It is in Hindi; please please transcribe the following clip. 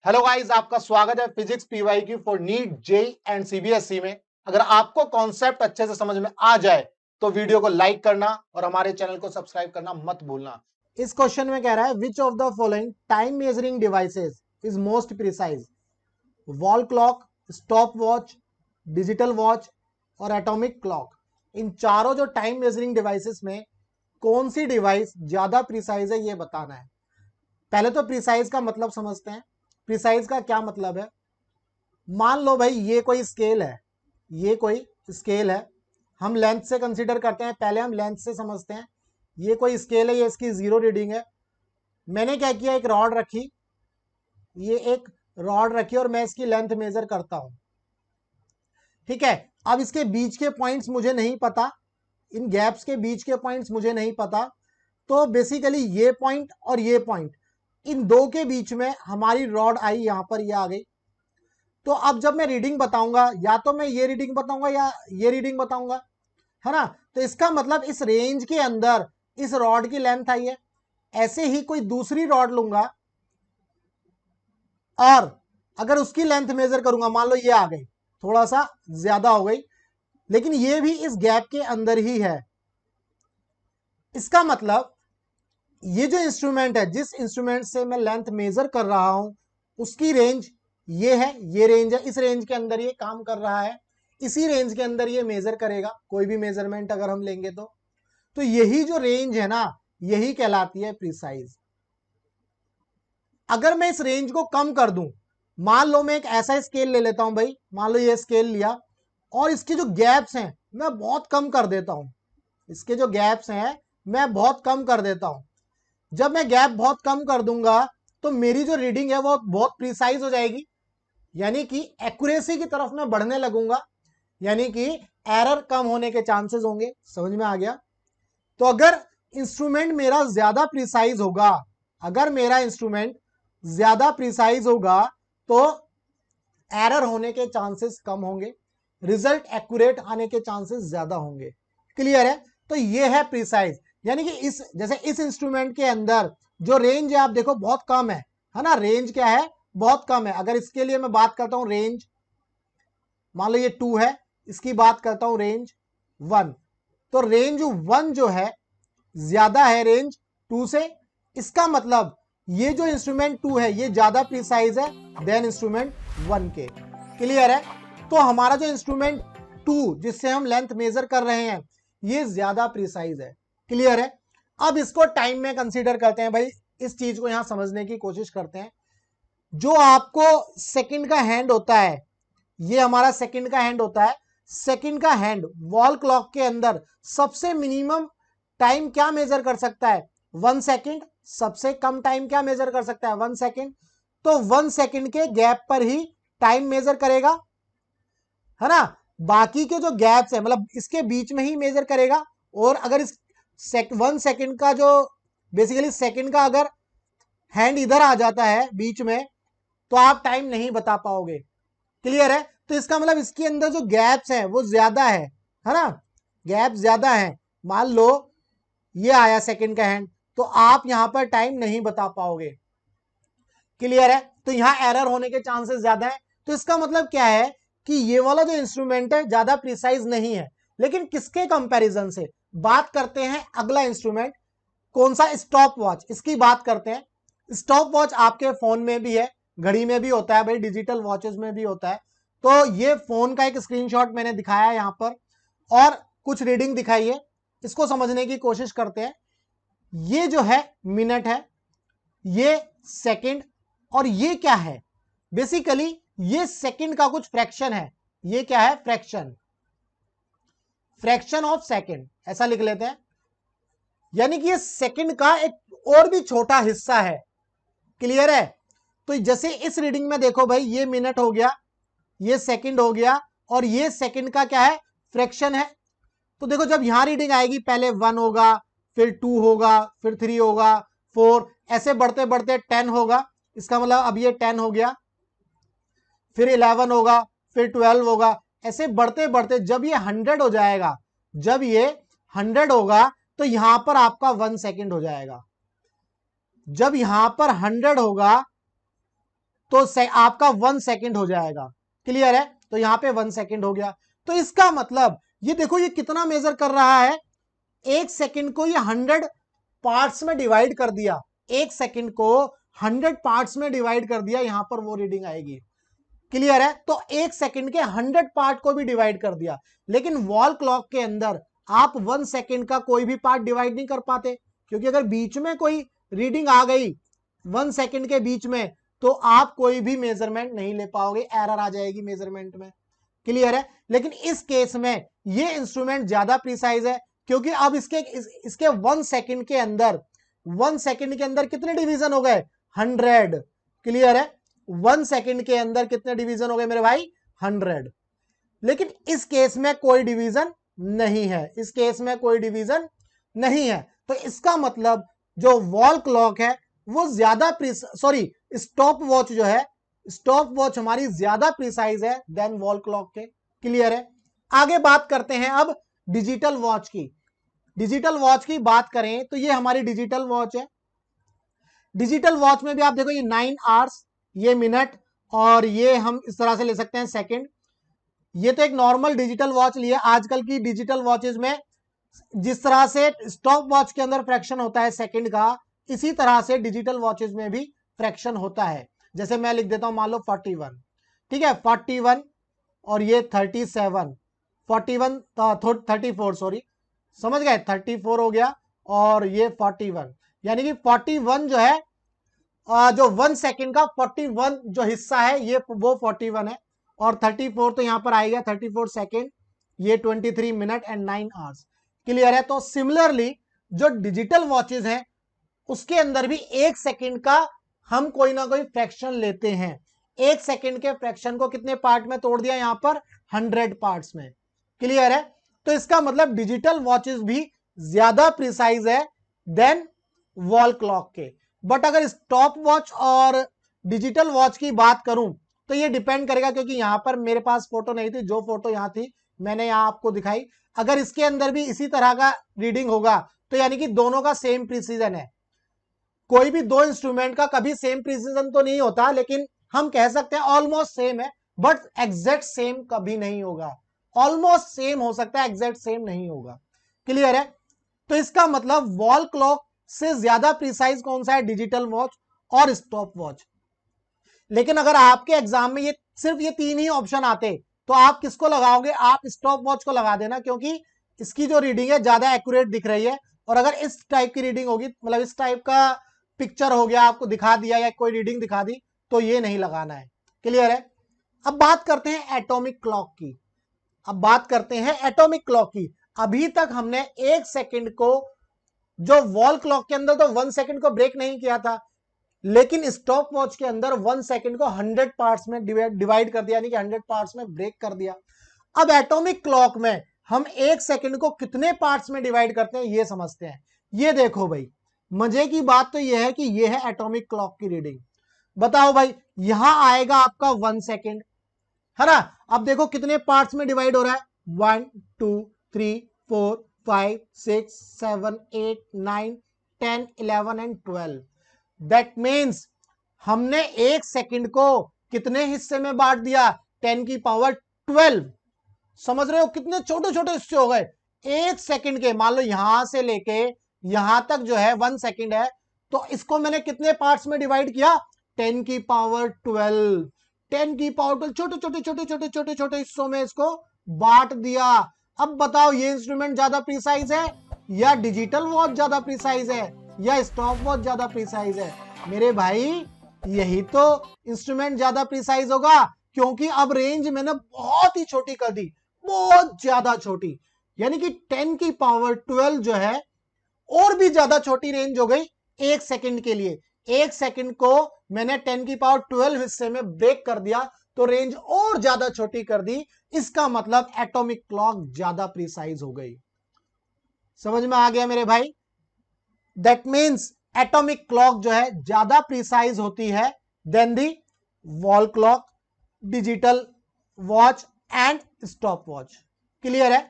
हेलो गाइस, आपका स्वागत है फिजिक्स पीवाई की for NEET JEE and CBSE में। अगर आपको कॉन्सेप्ट अच्छे से समझ में आ जाए तो वीडियो को लाइक करना और हमारे चैनल को सब्सक्राइब करना मत भूलना। इस क्वेश्चन में कह रहा है which of the following time measuring devices is most precise? Wall clock, stop watch, digital watch और एटॉमिक क्लॉक। इन चारों जो टाइम मेजरिंग डिवाइसेस में कौन सी डिवाइस ज्यादा प्रिसाइज है ये बताना है। पहले तो प्रिसाइज का मतलब समझते हैं। प्रिसाइज का क्या मतलब है? मान लो भाई ये कोई स्केल है, ये कोई स्केल है। हम लेंथ से कंसीडर करते हैं, पहले हम लेंथ से समझते हैं। ये कोई स्केल है, ये इसकी 0 रीडिंग है। मैंने क्या किया, एक रॉड रखी, ये एक रॉड रखी और मैं इसकी लेंथ मेजर करता हूं। ठीक है, अब इसके बीच के पॉइंट्स मुझे नहीं पता, इन गैप्स के बीच के पॉइंट्स मुझे नहीं पता। तो बेसिकली ये पॉइंट और ये पॉइंट, इन दो के बीच में हमारी रॉड आई, यहां पर ये आ गई। तो अब जब मैं रीडिंग बताऊंगा, या तो मैं ये रीडिंग बताऊंगा या ये रीडिंग बताऊंगा, है ना। तो इसका मतलब इस रेंज के अंदर इस रॉड की लेंथ आई है। ऐसे ही कोई दूसरी रॉड लूंगा और अगर उसकी लेंथ मेजर करूंगा, मान लो ये आ गई, थोड़ा सा ज्यादा हो गई, लेकिन ये भी इस गैप के अंदर ही है। इसका मतलब ये जो इंस्ट्रूमेंट है, जिस इंस्ट्रूमेंट से मैं लेंथ मेजर कर रहा हूं, उसकी रेंज ये है, ये रेंज है, इस रेंज के अंदर ये काम कर रहा है, इसी रेंज के अंदर ये मेजर करेगा। कोई भी मेजरमेंट अगर हम लेंगे तो यही जो रेंज है ना, यही कहलाती है प्रिसाइज। अगर मैं इस रेंज को कम कर दूं, मान लो मैं एक ऐसा स्केल ले लेता हूं भाई, मान लो ये स्केल लिया और इसके जो गैप्स हैं मैं बहुत कम कर देता हूं, इसके जो गैप्स हैं मैं बहुत कम कर देता हूं। जब मैं गैप बहुत कम कर दूंगा तो मेरी जो रीडिंग है वो बहुत प्रिसाइज हो जाएगी, यानी कि एक्यूरेसी की तरफ मैं बढ़ने लगूंगा, यानी कि एरर कम होने के चांसेस होंगे। समझ में आ गया? तो अगर इंस्ट्रूमेंट मेरा ज्यादा प्रिसाइज होगा, अगर मेरा इंस्ट्रूमेंट ज्यादा प्रिसाइज होगा तो एरर होने के चांसेस कम होंगे, रिजल्ट एक्यूरेट आने के चांसेस ज्यादा होंगे। क्लियर है? तो ये है प्रिसाइज, यानी कि इस जैसे इस इंस्ट्रूमेंट के अंदर जो रेंज है आप देखो बहुत कम है ना। रेंज क्या है? बहुत कम है। अगर इसके लिए मैं बात करता हूं रेंज, मान लो ये 2 है, इसकी बात करता हूं रेंज 1, तो रेंज 1 जो है ज्यादा है रेंज 2 से। इसका मतलब ये जो इंस्ट्रूमेंट 2 है ये ज्यादा प्रिसाइज है देन इंस्ट्रूमेंट 1 के। क्लियर है? तो हमारा जो इंस्ट्रूमेंट 2 जिससे हम लेंथ मेजर कर रहे हैं ये ज्यादा प्रिसाइज है। क्लियर है? अब इसको टाइम में कंसीडर करते हैं भाई, इस चीज को यहां समझने की कोशिश करते हैं। जो आपको सेकंड का हैंड होता है, ये हमारा सेकंड का हैंड होता है। सेकंड का हैंड वॉल क्लॉक के अंदर सबसे मिनिमम टाइम क्या मेजर कर सकता है? 1 सेकंड। सबसे कम टाइम क्या मेजर कर सकता है? 1 सेकंड। तो 1 सेकंड के गैप पर ही टाइम मेजर करेगा, है ना। बाकी के जो गैप्स है मतलब इसके बीच में ही मेजर करेगा। और अगर इस 1 सेकंड का जो बेसिकली सेकंड का अगर हैंड इधर आ जाता है बीच में तो आप टाइम नहीं बता पाओगे। क्लियर है? तो इसका मतलब इसके अंदर जो गैप्स है वो ज्यादा है ना। गैप ज्यादा है। मान लो ये आया सेकंड का हैंड, तो आप यहां पर टाइम नहीं बता पाओगे। क्लियर है? तो यहां एरर होने के चांसेस ज्यादा है। तो इसका मतलब क्या है कि ये वाला जो इंस्ट्रूमेंट है ज्यादा प्रिसाइज नहीं है। लेकिन किसके कंपैरिजन से? बात करते हैं अगला इंस्ट्रूमेंट, कौन सा? Stop watch. इसकी बात करते हैं। स्टॉप वॉच आपके फोन में भी है, घड़ी में भी होता है भाई, डिजिटल वॉचेस में भी होता है। तो ये फोन का एक स्क्रीनशॉट मैंने दिखाया है यहां पर और कुछ रीडिंग दिखाई है। इसको समझने की कोशिश करते हैं। ये जो है मिनट है, ये सेकंड, और ये क्या है? बेसिकली ये सेकंड का कुछ फ्रैक्शन है। ये क्या है? फ्रैक्शन, फ्रैक्शन ऑफ सेकंड ऐसा लिख लेते हैं। यानी कि ये सेकंड का एक और भी छोटा हिस्सा है। क्लियर है? तो जैसे इस रीडिंग में देखो भाई, ये मिनट हो गया, ये सेकंड हो गया, और ये सेकंड का क्या है? फ्रैक्शन है। तो देखो जब यहां रीडिंग आएगी पहले 1 होगा, फिर 2 होगा, फिर 3 होगा, 4, ऐसे बढ़ते बढ़ते 10 होगा। इसका मतलब अब ये 10 हो गया, फिर 11 होगा, फिर 12 होगा, ऐसे बढ़ते बढ़ते जब ये 100 हो जाएगा, जब ये 100 होगा तो यहां पर आपका 1 सेकंड हो जाएगा। जब यहां पर 100 होगा तो आपका 1 सेकंड हो जाएगा। क्लियर है? तो यहां पे 1 सेकंड हो गया। तो इसका मतलब ये देखो ये कितना मेजर कर रहा है, 1 सेकंड को ये 100 पार्ट्स में डिवाइड कर दिया, 1 सेकंड को 100 पार्ट्स में डिवाइड कर दिया, यहां पर वो रीडिंग आएगी। क्लियर है? तो 1 सेकंड के 100 पार्ट को भी डिवाइड कर दिया। लेकिन वॉल क्लॉक के अंदर आप 1 सेकंड का कोई भी पार्ट डिवाइड नहीं कर पाते, क्योंकि अगर बीच में कोई रीडिंग आ गई 1 सेकंड के बीच में, तो आप कोई भी मेजरमेंट नहीं ले पाओगे, एरर आ जाएगी मेजरमेंट में। क्लियर है? लेकिन इस केस में ये इंस्ट्रूमेंट ज्यादा प्रिसाइज है, क्योंकि अब इसके 1 सेकंड के अंदर, 1 सेकंड के अंदर कितने डिवीजन हो गए? 100। क्लियर है? 1 सेकंड के अंदर कितने डिवीजन हो गए मेरे भाई? 100। लेकिन इस केस में कोई डिवीजन नहीं है, इस केस में कोई डिवीजन नहीं है। तो इसका मतलब जो वॉल क्लॉक है वो ज्यादा सॉरी स्टॉप वॉच जो है, स्टॉप वॉच हमारी ज्यादा प्रिसाइज है देन वॉल क्लॉक के। क्लियर है? आगे बात करते हैं अब डिजिटल वॉच की। डिजिटल वॉच की बात करें तो ये हमारी डिजिटल वॉच है। डिजिटल वॉच में भी आप देखो ये 9 आवर्स, ये मिनट, और ये हम इस तरह से ले सकते हैं सेकंड। ये तो एक नॉर्मल डिजिटल वॉच लिया। आजकल की डिजिटल वॉचेस में जिस तरह से स्टॉप वॉच के अंदर फ्रैक्शन होता है सेकंड का, इसी तरह से डिजिटल वॉचेस में भी फ्रैक्शन होता है। जैसे मैं लिख देता हूं, मान लो 41, ठीक है, 41, और ये 37, 41 34, सॉरी समझ गए, 34 हो गया, और ये 41, यानी कि 41 जो है, जो 1 सेकंड का 41 जो हिस्सा है ये वो 41 है, और 34 तो यहां पर आएगा 34 सेकंड, ये 23 मिनट एंड 9 आवर्स। क्लियर है? तो सिमिलरली जो डिजिटल वॉचेस हैं उसके अंदर भी 1 सेकंड का हम कोई ना कोई फ्रैक्शन लेते हैं। 1 सेकंड के फ्रैक्शन को कितने पार्ट में तोड़ दिया? यहां पर 100 पार्ट्स में। क्लियर है? तो इसका मतलब डिजिटल वॉचेस भी ज्यादा प्रिसाइज है देन वॉल क्लॉक के। बट अगर स्टॉप वॉच और डिजिटल वॉच की बात करूं तो ये डिपेंड करेगा, क्योंकि यहां पर मेरे पास फोटो नहीं थी, जो फोटो यहां थी मैंने यहां आपको दिखाई। अगर इसके अंदर भी इसी तरह का रीडिंग होगा तो यानी कि दोनों का सेम प्रिसीजन है। कोई भी दो इंस्ट्रूमेंट का कभी सेम प्रिसीजन तो नहीं होता, लेकिन हम कह सकते हैं ऑलमोस्ट सेम है, बट एग्जैक्ट सेम कभी नहीं होगा। ऑलमोस्ट सेम हो सकता है, एग्जैक्ट सेम नहीं होगा। क्लियर है? तो इसका मतलब वॉल क्लॉक से ज्यादा प्रिसाइज कौन सा है? डिजिटल वॉच और स्टॉप वॉच। लेकिन अगर आपके एग्जाम में ये सिर्फ ये 3 ही ऑप्शन आते तो आप किसको लगाओगे? आप स्टॉप वॉच को लगा देना, क्योंकि इसकी जो रीडिंग है ज्यादा एक्यूरेट दिख रही है। और अगर इस टाइप की रीडिंग होगी, मतलब इस टाइप का पिक्चर हो गया, आपको दिखा दिया या कोई रीडिंग दिखा दी, तो ये नहीं लगाना है। क्लियर है? अब बात करते हैं एटॉमिक क्लॉक की। अब बात करते हैं एटॉमिक क्लॉक की। अभी तक हमने 1 सेकंड को, जो वॉल क्लॉक के अंदर तो 1 सेकंड को ब्रेक नहीं किया था, लेकिन स्टॉप वॉच के अंदर 1 सेकंड को 100 पार्ट्स में डिवाइड कर दिया, यानी कि 100 पार्ट्स में ब्रेक कर दिया। अब एटॉमिक क्लॉक में हम 1 सेकंड को कितने पार्ट्स में डिवाइड करते हैं ये समझते हैं। ये देखो भाई, मजे की बात तो ये है कि ये है एटॉमिक क्लॉक की रीडिंग। बताओ भाई, यहां आएगा आपका 1 सेकंड, है ना? अब देखो कितने पार्ट्स में डिवाइड हो रहा है, 1 2 3 4 5 6 7 8 9 10 11 एंड 12। दैट मीन्स हमने 1 सेकंड को कितने हिस्से में बांट दिया? 10 की पावर 12। समझ रहे हो कितने छोटे छोटे हिस्से हो गए 1 सेकंड के? मान लो यहां से लेके यहां तक जो है 1 सेकंड है, तो इसको मैंने कितने पार्ट्स में डिवाइड किया? 10 की पावर 12। 10 की पावर 12 छोटे छोटे छोटे छोटे छोटे छोटे हिस्सों में इसको बांट दिया। अब बताओ ये इंस्ट्रूमेंट ज्यादा प्रिसाइज है या डिजिटल वॉच ज्यादा प्रिसाइज है या स्टॉप वॉच ज्यादा प्रिसाइज है? मेरे भाई यही तो इंस्ट्रूमेंट ज्यादा प्रिसाइज होगा, क्योंकि अब रेंज मैंने बहुत ही छोटी कर दी, बहुत ज्यादा छोटी, यानी कि 10 की पावर 12 जो है और भी ज्यादा छोटी रेंज हो गई 1 सेकंड के लिए। 1 सेकंड को मैंने 10 की पावर 12 हिस्से में ब्रेक कर दिया, तो रेंज और ज्यादा छोटी कर दी। इसका मतलब एटॉमिक क्लॉक ज्यादा प्रिसाइज हो गई। समझ में आ गया मेरे भाई? दैट मीन्स एटॉमिक क्लॉक जो है ज्यादा प्रिसाइज होती है then the wall clock, digital watch and stop watch. Clear है?